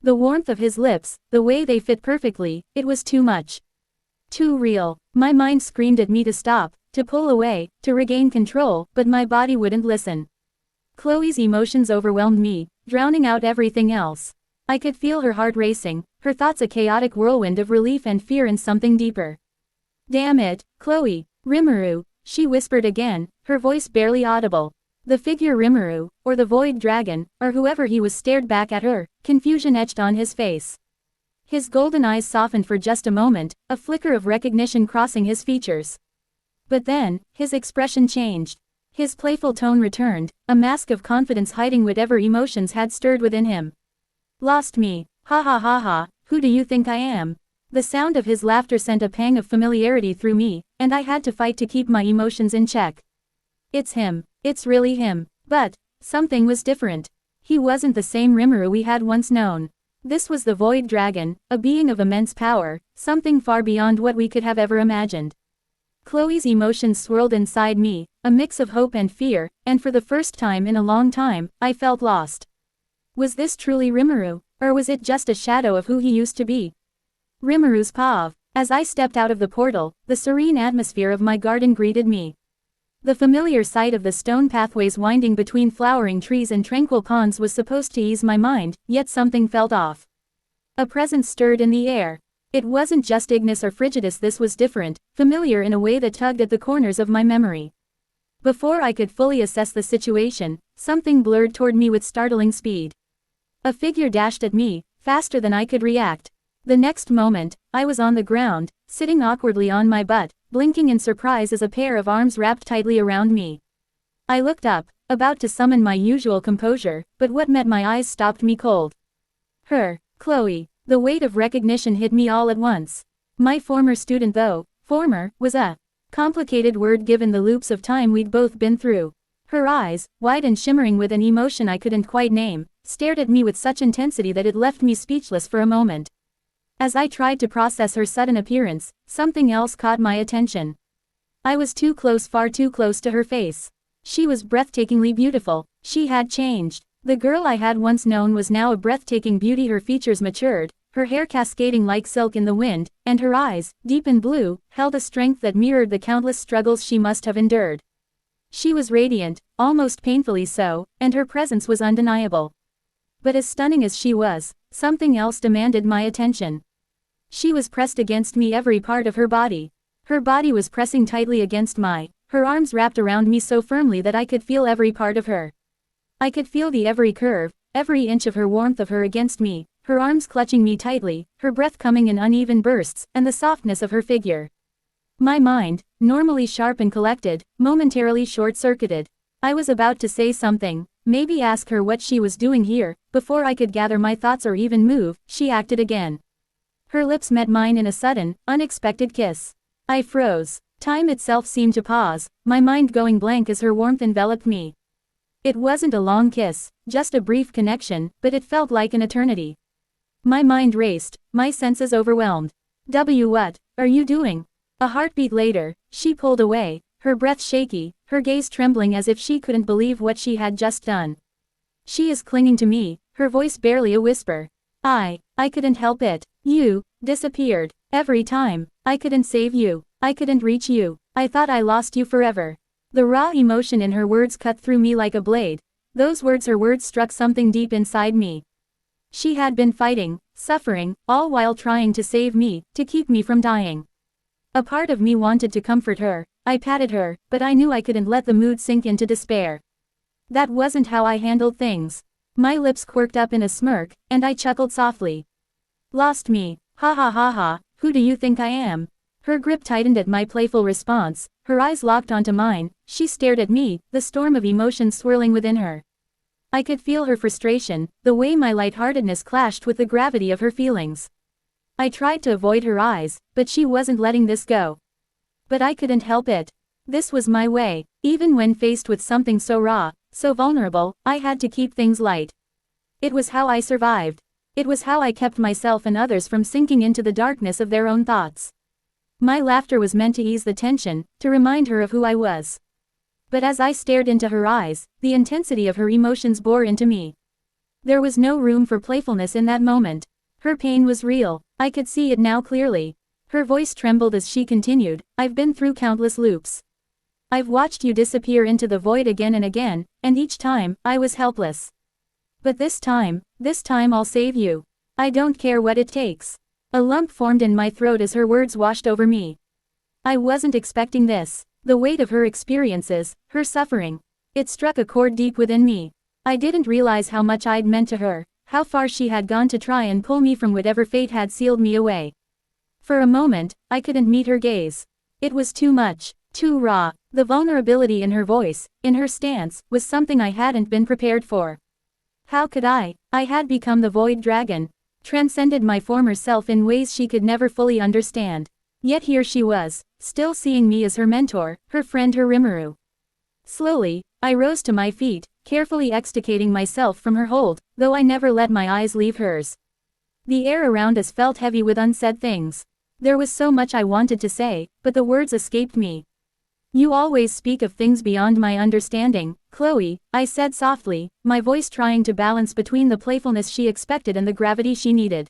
Speaker 1: The warmth of his lips, the way they fit perfectly, it was too much. Too real. My mind screamed at me to stop, to pull away, to regain control, but my body wouldn't listen. Chloe's emotions overwhelmed me, drowning out everything else. I could feel her heart racing, her thoughts a chaotic whirlwind of relief and fear and something deeper. Damn it, Chloe, Rimmeru, she whispered again, her voice barely audible. The figure Rimmeru, or the Void Dragon, or whoever he was, stared back at her, confusion etched on his face. His golden eyes softened for just a moment, a flicker of recognition crossing his features. But then, his expression changed. His playful tone returned, a mask of confidence hiding whatever emotions had stirred within him. Lost me, ha ha ha ha, who do you think I am? The sound of his laughter sent a pang of familiarity through me, and I had to fight to keep my emotions in check. It's him. It's really him. But something was different. He wasn't the same Rimmeru we had once known. This was the Void Dragon, a being of immense power, something far beyond what we could have ever imagined. Chloe's emotions swirled inside me, a mix of hope and fear, and for the first time in a long time, I felt lost. Was this truly Rimmeru, or was it just a shadow of who he used to be? Rimmeru's pav. As I stepped out of the portal, the serene atmosphere of my garden greeted me. The familiar sight of the stone pathways winding between flowering trees and tranquil ponds was supposed to ease my mind, yet something felt off. A presence stirred in the air. It wasn't just Ignis or Frigidus, this was different, familiar in a way that tugged at the corners of my memory. Before I could fully assess the situation, something blurred toward me with startling speed. A figure dashed at me, faster than I could react. The next moment, I was on the ground, sitting awkwardly on my butt, blinking in surprise as a pair of arms wrapped tightly around me. I looked up, about to summon my usual composure, but what met my eyes stopped me cold. Her, Chloe. The weight of recognition hit me all at once. My former student, though, former, was a complicated word given the loops of time we'd both been through. Her eyes, wide and shimmering with an emotion I couldn't quite name, stared at me with such intensity that it left me speechless for a moment. As I tried to process her sudden appearance, something else caught my attention. I was too close, far too close to her face. She was breathtakingly beautiful. She had changed. The girl I had once known was now a breathtaking beauty. Her features matured, her hair cascading like silk in the wind, and her eyes, deep in blue, held a strength that mirrored the countless struggles she must have endured. She was radiant, almost painfully so, and her presence was undeniable. But as stunning as she was, something else demanded my attention. She was pressed against me, every part of her body. Her body was pressing tightly against mine, her arms wrapped around me so firmly that I could feel every part of her. I could feel every curve, every inch of her warmth of her against me, her arms clutching me tightly, her breath coming in uneven bursts, and the softness of her figure. My mind, normally sharp and collected, momentarily short-circuited. I was about to say something, maybe ask her what she was doing here. Before I could gather my thoughts or even move, she acted again. Her lips met mine in a sudden, unexpected kiss. I froze. Time itself seemed to pause, my mind going blank as her warmth enveloped me. It wasn't a long kiss, just a brief connection, but it felt like an eternity. My mind raced, my senses overwhelmed. What are you doing? A heartbeat later, she pulled away, her breath shaky, her gaze trembling as if she couldn't believe what she had just done. She is clinging to me, her voice barely a whisper. I couldn't help it. You disappeared. Every time. I couldn't save you. I couldn't reach you. I thought I lost you forever. The raw emotion in her words cut through me like a blade. Her words struck something deep inside me. She had been fighting, suffering, all while trying to save me, to keep me from dying. A part of me wanted to comfort her. I patted her, but I knew I couldn't let the mood sink into despair. That wasn't how I handled things. My lips quirked up in a smirk, and I chuckled softly. Lost me. Ha ha ha ha, who do you think I am? Her grip tightened at my playful response, her eyes locked onto mine, she stared at me, the storm of emotion swirling within her. I could feel her frustration, the way my lightheartedness clashed with the gravity of her feelings. I tried to avoid her eyes, but she wasn't letting this go. But I couldn't help it. This was my way. Even when faced with something so raw, so vulnerable, I had to keep things light. It was how I survived. It was how I kept myself and others from sinking into the darkness of their own thoughts. My laughter was meant to ease the tension, to remind her of who I was. But as I stared into her eyes, the intensity of her emotions bore into me. There was no room for playfulness in that moment. Her pain was real. I could see it now clearly. Her voice trembled as she continued, I've been through countless loops. I've watched you disappear into the void again and again, and each time, I was helpless. But this time I'll save you. I don't care what it takes. A lump formed in my throat as her words washed over me. I wasn't expecting this. The weight of her experiences, her suffering. It struck a chord deep within me. I didn't realize how much I'd meant to her, how far she had gone to try and pull me from whatever fate had sealed me away. For a moment, I couldn't meet her gaze. It was too much, too raw. The vulnerability in her voice, in her stance, was something I hadn't been prepared for. How could I? I had become the void dragon, transcended my former self in ways she could never fully understand. Yet here she was, still seeing me as her mentor, her friend, her Rimmeru. Slowly, I rose to my feet, carefully extricating myself from her hold, though I never let my eyes leave hers. The air around us felt heavy with unsaid things. There was so much I wanted to say, but the words escaped me. You always speak of things beyond my understanding, Chloe, I said softly, my voice trying to balance between the playfulness she expected and the gravity she needed.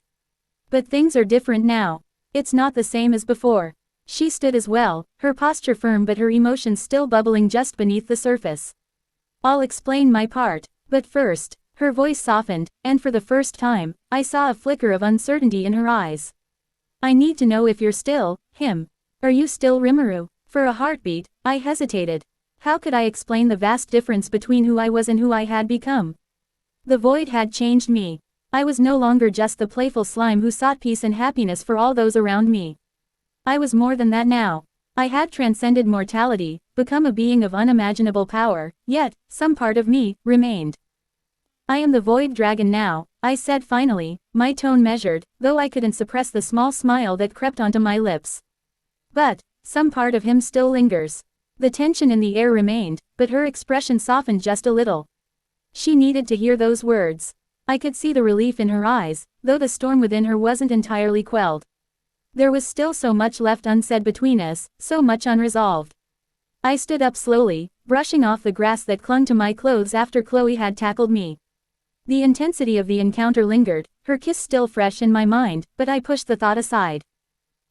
Speaker 1: But things are different now. It's not the same as before. She stood as well, her posture firm but her emotions still bubbling just beneath the surface. I'll explain my part, but first, her voice softened, and for the first time, I saw a flicker of uncertainty in her eyes. I need to know if you're still him. Are you still Rimmeru? For a heartbeat, I hesitated. How could I explain the vast difference between who I was and who I had become? The void had changed me. I was no longer just the playful slime who sought peace and happiness for all those around me. I was more than that now. I had transcended mortality, become a being of unimaginable power, yet, some part of me remained. I am the void dragon now, I said finally, my tone measured, though I couldn't suppress the small smile that crept onto my lips. But, some part of him still lingers. The tension in the air remained, but her expression softened just a little. She needed to hear those words. I could see the relief in her eyes, though the storm within her wasn't entirely quelled. There was still so much left unsaid between us, so much unresolved. I stood up slowly, brushing off the grass that clung to my clothes after Chloe had tackled me. The intensity of the encounter lingered, her kiss still fresh in my mind, but I pushed the thought aside.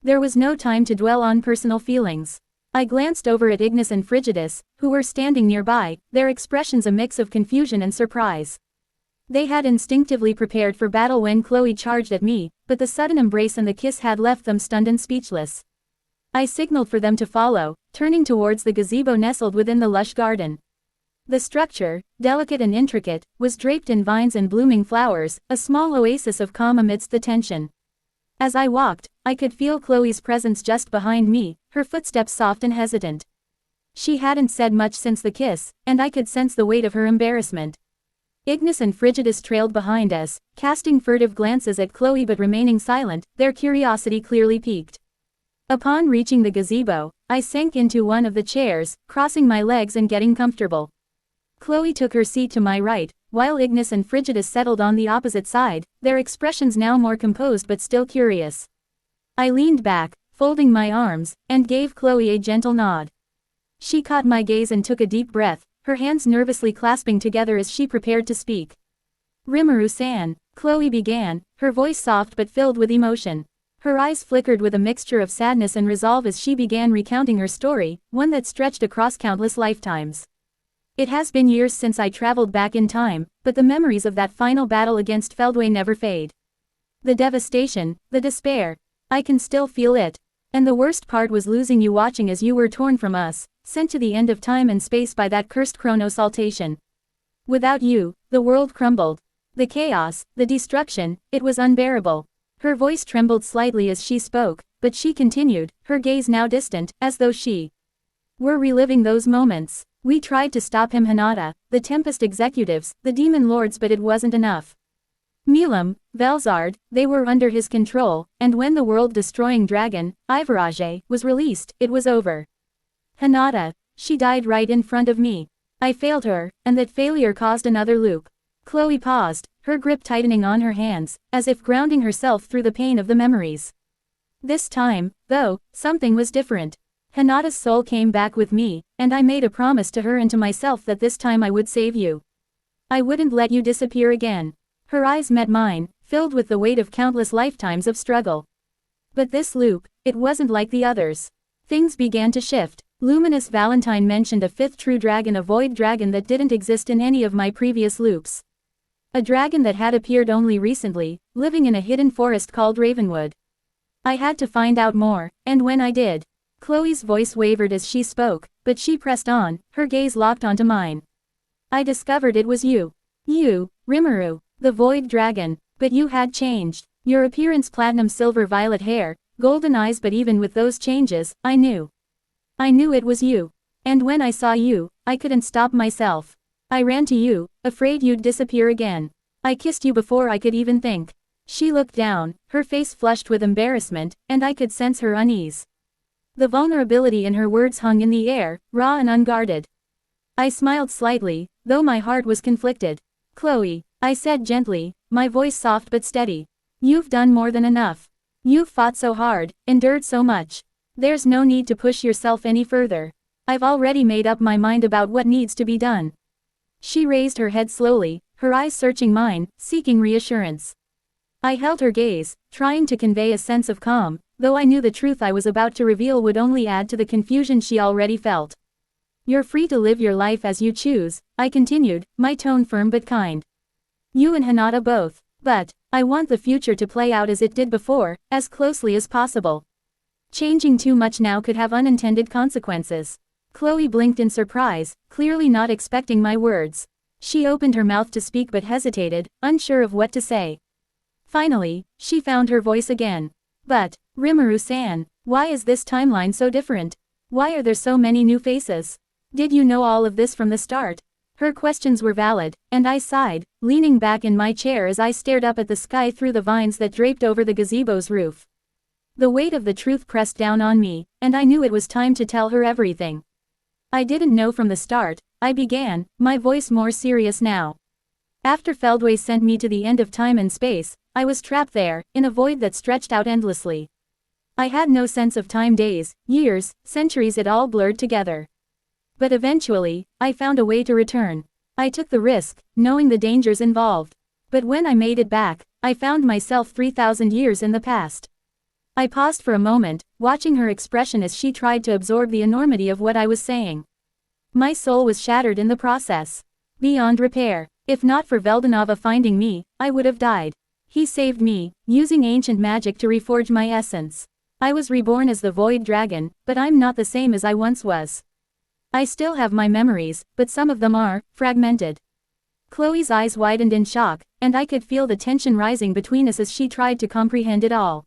Speaker 1: There was no time to dwell on personal feelings. I glanced over at Ignis and Frigidus, who were standing nearby, their expressions a mix of confusion and surprise. They had instinctively prepared for battle when Chloe charged at me, but the sudden embrace and the kiss had left them stunned and speechless. I signaled for them to follow, turning towards the gazebo nestled within the lush garden. The structure, delicate and intricate, was draped in vines and blooming flowers, a small oasis of calm amidst the tension. As I walked, I could feel Chloe's presence just behind me, her footsteps soft and hesitant. She hadn't said much since the kiss, and I could sense the weight of her embarrassment. Ignis and Frigidus trailed behind us, casting furtive glances at Chloe but remaining silent, their curiosity clearly piqued. Upon reaching the gazebo, I sank into one of the chairs, crossing my legs and getting comfortable. Chloe took her seat to my right, while Ignis and Frigidus settled on the opposite side, their expressions now more composed but still curious. I leaned back, folding my arms, and gave Chloe a gentle nod. She caught my gaze and took a deep breath, her hands nervously clasping together as she prepared to speak. Rimmeru-san, Chloe began, her voice soft but filled with emotion. Her eyes flickered with a mixture of sadness and resolve as she began recounting her story, one that stretched across countless lifetimes. It has been years since I traveled back in time, but the memories of that final battle against Feldway never fade. The devastation, the despair. I can still feel it. And the worst part was losing you, watching as you were torn from us, sent to the end of time and space by that cursed chronosaltation. Without you, the world crumbled. The chaos, the destruction, it was unbearable. Her voice trembled slightly as she spoke, but she continued, her gaze now distant, as though she were reliving those moments. We tried to stop him, Hinata, the Tempest executives, the demon lords, but it wasn't enough. Milam, Velzard, they were under his control, and when the world-destroying dragon, Ivarage, was released, it was over. Hinata, she died right in front of me. I failed her, and that failure caused another loop. Chloe paused, her grip tightening on her hands, as if grounding herself through the pain of the memories. This time, though, something was different. Hinata's soul came back with me, and I made a promise to her and to myself that this time I would save you. I wouldn't let you disappear again. Her eyes met mine, filled with the weight of countless lifetimes of struggle. But this loop, it wasn't like the others. Things began to shift. Luminous Valentine mentioned a fifth true dragon, a void dragon that didn't exist in any of my previous loops. A dragon that had appeared only recently, living in a hidden forest called Ravenwood. I had to find out more, and when I did, Chloe's voice wavered as she spoke, but she pressed on, her gaze locked onto mine. I discovered it was you. You, Rimmeru, the void dragon, but you had changed. Your appearance, platinum silver violet hair, golden eyes, but even with those changes, I knew it was you. And when I saw you, I couldn't stop myself. I ran to you, afraid you'd disappear again. I kissed you before I could even think. She looked down, her face flushed with embarrassment, and I could sense her unease. The vulnerability in her words hung in the air, raw and unguarded. I smiled slightly, though my heart was conflicted. Chloe, I said gently, my voice soft but steady. You've done more than enough. You've fought so hard, endured so much. There's no need to push yourself any further. I've already made up my mind about what needs to be done. She raised her head slowly, her eyes searching mine, seeking reassurance. I held her gaze, trying to convey a sense of calm, though I knew the truth I was about to reveal would only add to the confusion she already felt. You're free to live your life as you choose, I continued, my tone firm but kind. You and Hinata both. But I want the future to play out as it did before, as closely as possible. Changing too much now could have unintended consequences. Chloe blinked in surprise, clearly not expecting my words. She opened her mouth to speak but hesitated, unsure of what to say. Finally, she found her voice again. But, Rimmeru-san, why is this timeline so different? Why are there so many new faces? Did you know all of this from the start? Her questions were valid, and I sighed, leaning back in my chair as I stared up at the sky through the vines that draped over the gazebo's roof. The weight of the truth pressed down on me, and I knew it was time to tell her everything. I didn't know from the start, I began, my voice more serious now. After Feldway sent me to the end of time and space, I was trapped there, in a void that stretched out endlessly. I had no sense of time, days, years, centuries, it all blurred together. But eventually, I found a way to return. I took the risk, knowing the dangers involved. But when I made it back, I found myself 3,000 years in the past. I paused for a moment, watching her expression as she tried to absorb the enormity of what I was saying. My soul was shattered in the process. Beyond repair. If not for Veldanova finding me, I would have died. He saved me, using ancient magic to reforge my essence. I was reborn as the Void Dragon, but I'm not the same as I once was. I still have my memories, but some of them are fragmented. Chloe's eyes widened in shock, and I could feel the tension rising between us as she tried to comprehend it all.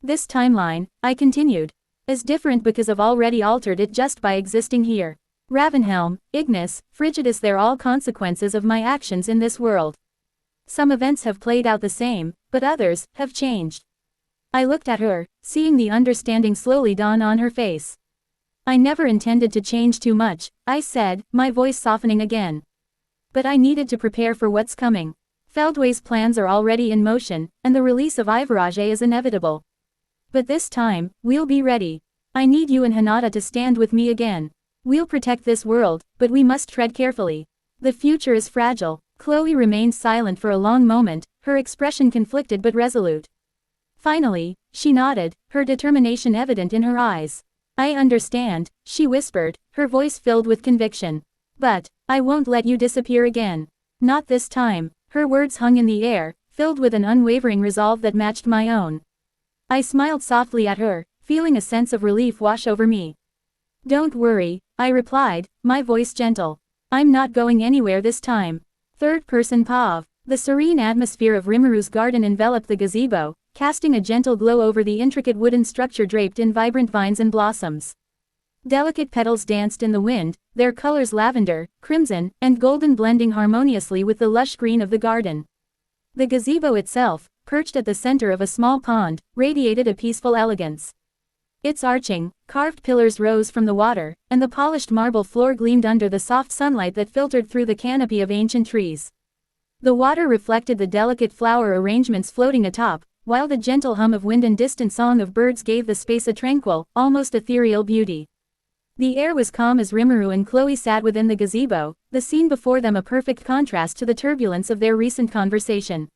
Speaker 1: This timeline, I continued, is different because I've already altered it just by existing here. Ravenhelm, Ignis, Frigidus, they're all consequences of my actions in this world. Some events have played out the same, but others have changed. I looked at her, seeing the understanding slowly dawn on her face. I never intended to change too much, I said, my voice softening again. But I needed to prepare for what's coming. Feldway's plans are already in motion, and the release of Ivarage is inevitable. But this time, we'll be ready. I need you and Hinata to stand with me again. We'll protect this world, but we must tread carefully. The future is fragile. Chloe remained silent for a long moment, her expression conflicted but resolute. Finally, she nodded, her determination evident in her eyes. I understand, she whispered, her voice filled with conviction. But I won't let you disappear again. Not this time. Her words hung in the air, filled with an unwavering resolve that matched my own. I smiled softly at her, feeling a sense of relief wash over me. Don't worry, I replied, my voice gentle. I'm not going anywhere this time. Third person POV. The serene atmosphere of Rimmeru's garden enveloped the gazebo, casting a gentle glow over the intricate wooden structure draped in vibrant vines and blossoms. Delicate petals danced in the wind, their colors lavender, crimson, and golden blending harmoniously with the lush green of the garden. The gazebo itself, perched at the center of a small pond, radiated a peaceful elegance. Its arching, carved pillars rose from the water, and the polished marble floor gleamed under the soft sunlight that filtered through the canopy of ancient trees. The water reflected the delicate flower arrangements floating atop, while the gentle hum of wind and distant song of birds gave the space a tranquil, almost ethereal beauty. The air was calm as Rimuru and Chloe sat within the gazebo, the scene before them a perfect contrast to the turbulence of their recent conversation.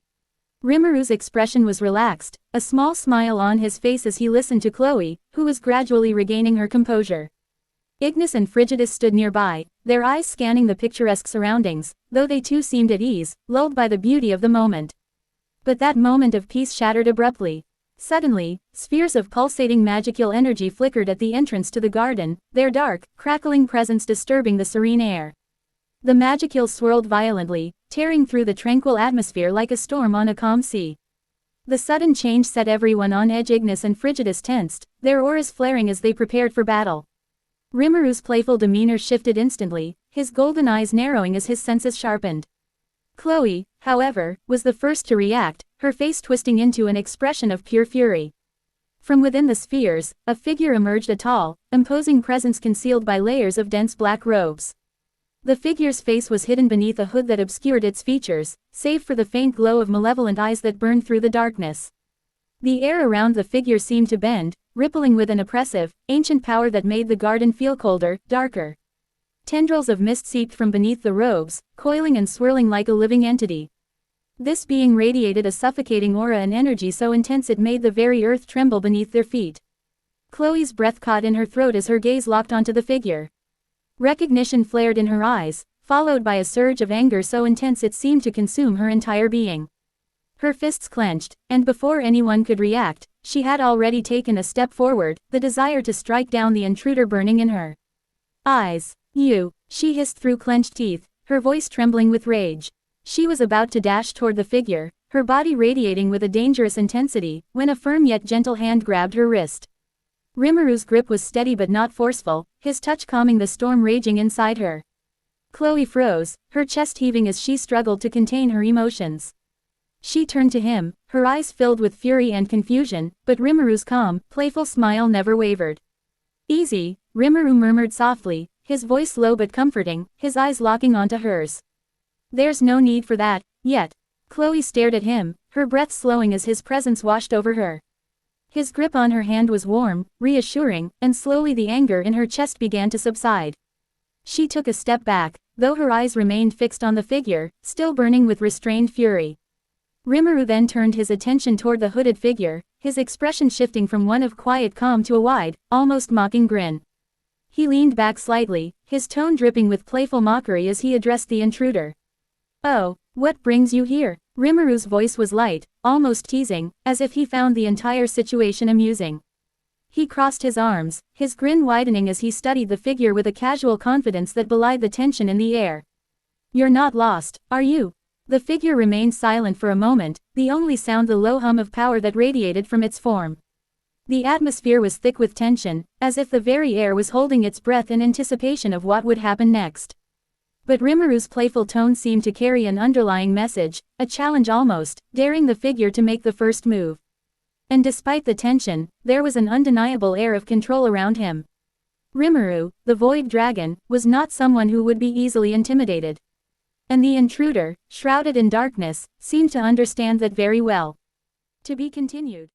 Speaker 1: Rimmeru's expression was relaxed, a small smile on his face as he listened to Chloe, who was gradually regaining her composure. Ignis and Frigidus stood nearby, their eyes scanning the picturesque surroundings, though they too seemed at ease, lulled by the beauty of the moment. But that moment of peace shattered abruptly. Suddenly, spheres of pulsating magical energy flickered at the entrance to the garden, their dark, crackling presence disturbing the serene air. The magicils swirled violently, tearing through the tranquil atmosphere like a storm on a calm sea. The sudden change set everyone on edge. Ignis and Frigidus tensed, their auras flaring as they prepared for battle. Rimmeru's playful demeanor shifted instantly, his golden eyes narrowing as his senses sharpened. Chloe, however, was the first to react, her face twisting into an expression of pure fury. From within the spheres, a figure emerged, a tall, imposing presence concealed by layers of dense black robes. The figure's face was hidden beneath a hood that obscured its features, save for the faint glow of malevolent eyes that burned through the darkness. The air around the figure seemed to bend, rippling with an oppressive, ancient power that made the garden feel colder, darker. Tendrils of mist seeped from beneath the robes, coiling and swirling like a living entity. This being radiated a suffocating aura and energy so intense it made the very earth tremble beneath their feet. Chloe's breath caught in her throat as her gaze locked onto the figure. Recognition flared in her eyes, followed by a surge of anger so intense it seemed to consume her entire being. Her fists clenched, and before anyone could react, she had already taken a step forward, the desire to strike down the intruder burning in her eyes. You, she hissed through clenched teeth, her voice trembling with rage. She was about to dash toward the figure, her body radiating with a dangerous intensity, when a firm yet gentle hand grabbed her wrist. Rimmeru's grip was steady but not forceful, his touch calming the storm raging inside her. Chloe froze, her chest heaving as she struggled to contain her emotions. She turned to him, her eyes filled with fury and confusion, but Rimmeru's calm, playful smile never wavered. Easy, Rimmeru murmured softly, his voice low but comforting, his eyes locking onto hers. There's no need for that, yet. Chloe stared at him, her breath slowing as his presence washed over her. His grip on her hand was warm, reassuring, and slowly the anger in her chest began to subside. She took a step back, though her eyes remained fixed on the figure, still burning with restrained fury. Rimmeru then turned his attention toward the hooded figure, his expression shifting from one of quiet calm to a wide, almost mocking grin. He leaned back slightly, his tone dripping with playful mockery as he addressed the intruder. "Oh, what brings you here?" Rimmeru's voice was light, almost teasing, as if he found the entire situation amusing. He crossed his arms, his grin widening as he studied the figure with a casual confidence that belied the tension in the air. "You're not lost, are you?" The figure remained silent for a moment, the only sound the low hum of power that radiated from its form. The atmosphere was thick with tension, as if the very air was holding its breath in anticipation of what would happen next. But Rimmeru's playful tone seemed to carry an underlying message, a challenge almost, daring the figure to make the first move. And despite the tension, there was an undeniable air of control around him. Rimmeru, the Void Dragon, was not someone who would be easily intimidated. And the intruder, shrouded in darkness, seemed to understand that very well. To be continued.